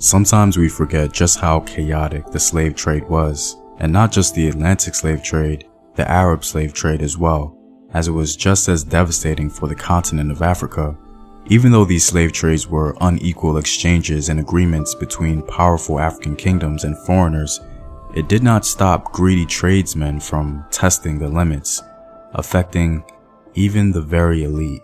Sometimes we forget just how chaotic the slave trade was, and not just the Atlantic slave trade, the Arab slave trade as well, as it was just as devastating for the continent of Africa. Even though these slave trades were unequal exchanges and agreements between powerful African kingdoms and foreigners, it did not stop greedy tradesmen from testing the limits, affecting even the very elite.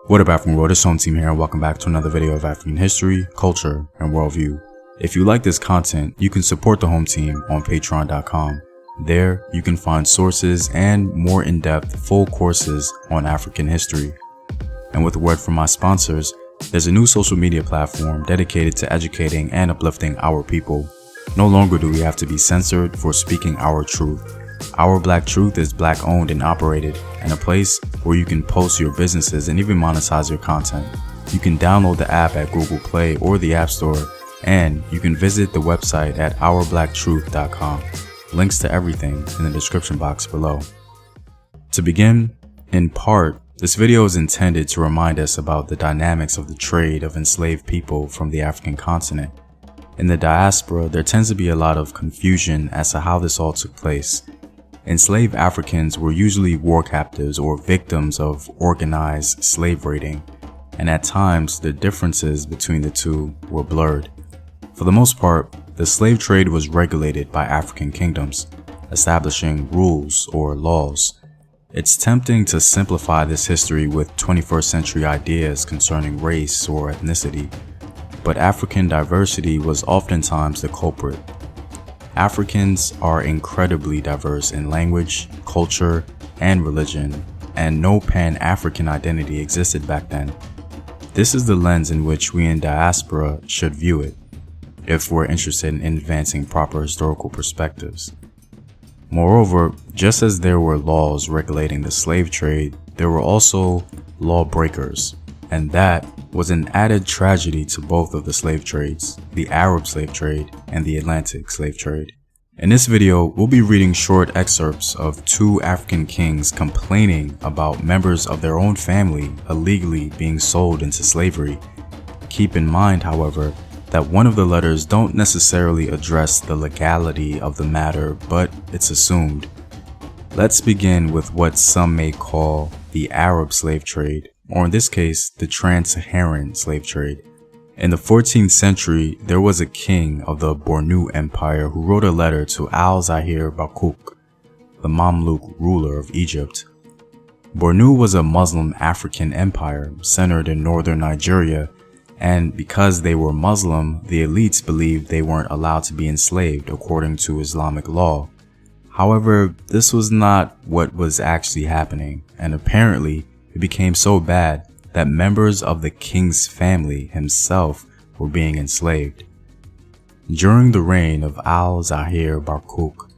What up, African world? It's Home Team here, and welcome back to another video of African history, culture, and worldview. If you like this content, you can support the Home Team on patreon.com. There, you can find sources and more in-depth full courses on African history. And with a word from my sponsors, there's a new social media platform dedicated to educating and uplifting our people. No longer do we have to be censored for speaking our truth. Our Black Truth is Black owned and operated, and a place where you can post your businesses and even monetize your content. You can download the app at Google Play or the App Store, and you can visit the website at ourbblacktruth.com. Links to everything in the description box below. To begin, in part, this video is intended to remind us about the dynamics of the trade of enslaved people from the African continent. In the diaspora, there tends to be a lot of confusion as to how this all took place. Enslaved Africans were usually war captives or victims of organized slave raiding, and at times the differences between the two were blurred. For the most part, the slave trade was regulated by African kingdoms, establishing rules or laws. It's tempting to simplify this history with 21st century ideas concerning race or ethnicity, but African diversity was oftentimes the culprit. Africans are incredibly diverse in language, culture, and religion, and no Pan-African identity existed back then. This is the lens in which we in diaspora should view it, if we're interested in advancing proper historical perspectives. Moreover, just as there were laws regulating the slave trade, there were also lawbreakers, and that was an added tragedy to both of the slave trades, the Arab slave trade and the Atlantic slave trade. In this video, we'll be reading short excerpts of two African kings complaining about members of their own family illegally being sold into slavery. Keep in mind, however, that one of the letters don't necessarily address the legality of the matter, but it's assumed. Let's begin with what some may call the Arab slave trade, or in this case, the Trans-Saharan slave trade. In the 14th century, there was a king of the Bornu Empire who wrote a letter to Al-Zahir Barkuk, the Mamluk ruler of Egypt. Bornu was a Muslim African empire centered in northern Nigeria, and because they were Muslim, the elites believed they weren't allowed to be enslaved according to Islamic law. However, this was not what was actually happening, and apparently, it became so bad that members of the king's family himself were being enslaved. During the reign of Al-Zahir Barkuk,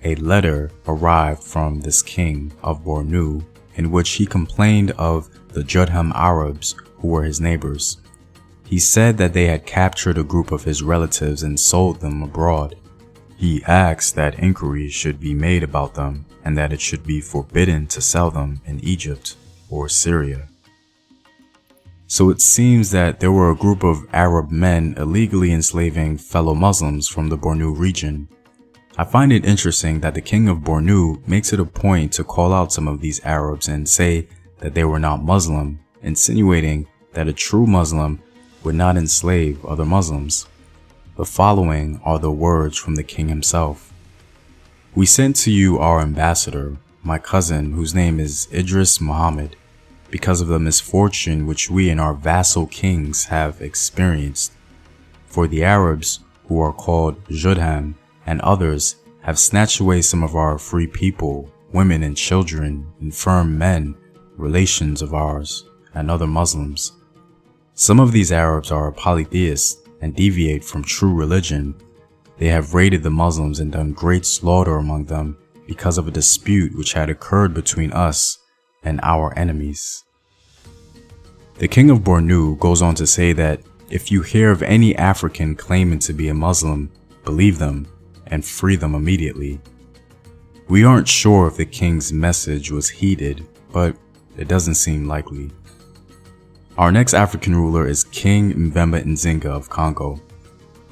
a letter arrived from this king of Bornu in which he complained of the Judham Arabs who were his neighbors. He said that they had captured a group of his relatives and sold them abroad. He asked that inquiries should be made about them and that it should be forbidden to sell them in Egypt or Syria. So it seems that there were a group of Arab men illegally enslaving fellow Muslims from the Bornu region. I find it interesting that the king of Bornu makes it a point to call out some of these Arabs and say that they were not Muslim, insinuating that a true Muslim would not enslave other Muslims. The following are the words from the king himself. "We sent to you our ambassador, my cousin, whose name is Idris Muhammad, because of the misfortune which we and our vassal kings have experienced. For the Arabs, who are called Judham, and others, have snatched away some of our free people, women and children, infirm men, relations of ours, and other Muslims. Some of these Arabs are polytheists and deviate from true religion. They have raided the Muslims and done great slaughter among them because of a dispute which had occurred between us and our enemies." The king of Bornu goes on to say that if you hear of any African claiming to be a Muslim, believe them, and free them immediately. We aren't sure if the king's message was heeded, but it doesn't seem likely. Our next African ruler is King Mbemba Nzinga of Congo.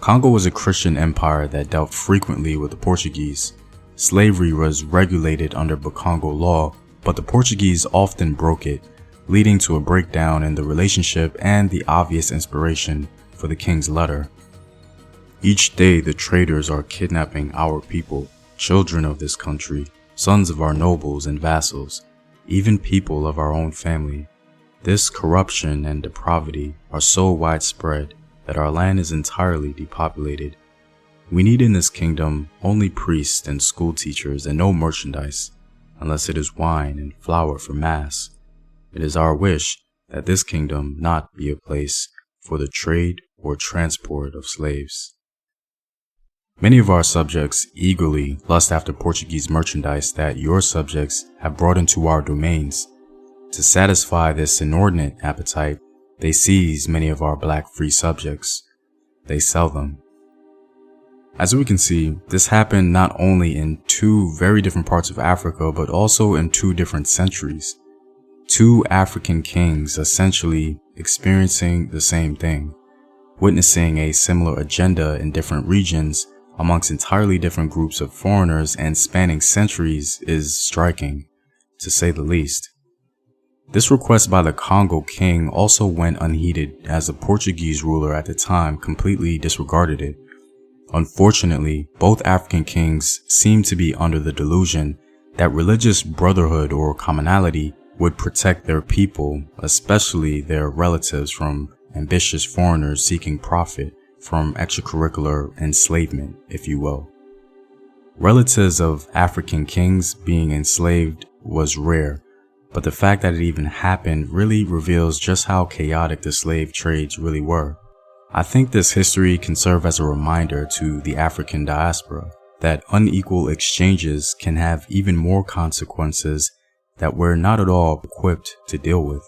Congo was a Christian empire that dealt frequently with the Portuguese. Slavery was regulated under Congo law, but the Portuguese often broke it, leading to a breakdown in the relationship and the obvious inspiration for the king's letter. Each day the traders are kidnapping our people, children of this country, sons of our nobles and vassals, even people of our own family. This corruption and depravity are so widespread that our land is entirely depopulated. We need in this kingdom only priests and school teachers and no merchandise, unless it is wine and flour for mass. It is our wish that this kingdom not be a place for the trade or transport of slaves. Many of our subjects eagerly lust after Portuguese merchandise that your subjects have brought into our domains. To satisfy this inordinate appetite, they seize many of our black free subjects. They sell them. As we can see, this happened not only in two very different parts of Africa, but also in two different centuries. Two African kings essentially experiencing the same thing, witnessing a similar agenda in different regions amongst entirely different groups of foreigners and spanning centuries is striking, to say the least. This request by the Congo king also went unheeded, as the Portuguese ruler at the time completely disregarded it. Unfortunately, both African kings seemed to be under the delusion that religious brotherhood or commonality would protect their people, especially their relatives, from ambitious foreigners seeking profit from extracurricular enslavement, if you will. Relatives of African kings being enslaved was rare, but the fact that it even happened really reveals just how chaotic the slave trades really were. I think this history can serve as a reminder to the African diaspora that unequal exchanges can have even more consequences that we're not at all equipped to deal with.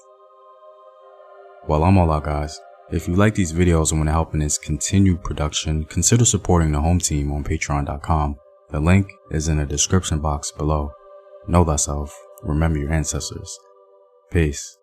Well, I'm all out, guys. If you like these videos and want to help in its continued production, consider supporting the home team on patreon.com. The link is in the description box below. Know thyself. Remember your ancestors. Peace.